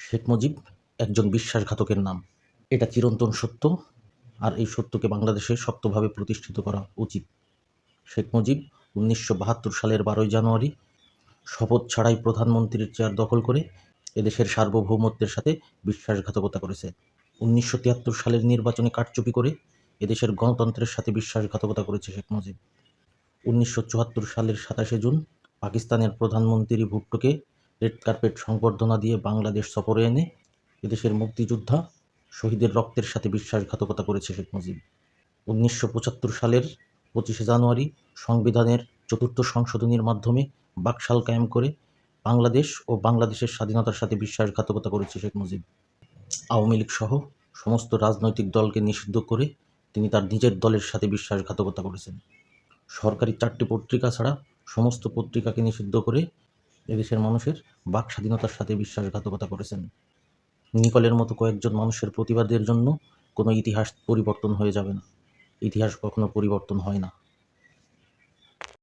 শেখ মুজিব একজন বিশ্বাসঘাতকের নাম। এটা চিরন্তন সত্য, আর এই সত্যকে বাংলাদেশে শক্তভাবে প্রতিষ্ঠিত করা উচিত। শেখ মুজিব 1972 সালের 12ই জানুয়ারি শপথ ছাড়াই প্রধানমন্ত্রীর চেয়ার দখল করে এদেশের সার্বভৌমত্বের সাথে বিশ্বাসঘাতকতা করেছে। 1973 সালের নির্বাচনে কারচুপি করে এদেশের গণতন্ত্রের সাথে বিশ্বাসঘাতকতা করেছে শেখ মুজিব। 1974 সালের 27শে জুন পাকিস্তানের প্রধানমন্ত্রী ভুট্টোকে রেড কার্পেট সংবর্ধনা দিয়ে বাংলাদেশ সফরে এনে এদেশের মুক্তিযোদ্ধা শহীদের রক্তের সাথে বিশ্বাসঘাতকতা করেছে শেখ মুজিব। 1975 সালের 25শে জানুয়ারি সংবিধানের 4র্থ সংশোধনীর মাধ্যমে বাকশাল কায়েম করে বাংলাদেশ ও বাংলাদেশের স্বাধীনতার সাথে বিশ্বাসঘাতকতা করেছে শেখ মুজিব। আওয়ামী লীগ সহ সমস্ত রাজনৈতিক দলকে নিষিদ্ধ করে তিনি তার নিজের দলের সাথে বিশ্বাসঘাতকতা করেছেন। সরকারি 4টি পত্রিকা ছাড়া সমস্ত পত্রিকাকে নিষিদ্ধ করে এদেশের মানুষের বাক স্বাধীনতার সাথে বিশ্বাসঘাতকতা করেছেন। নিকলের মতো কয়েকজন মানুষের প্রতিবাদের জন্য কোনো ইতিহাস পরিবর্তন হয়ে যাবে না। ইতিহাস কখনো পরিবর্তন হয় না।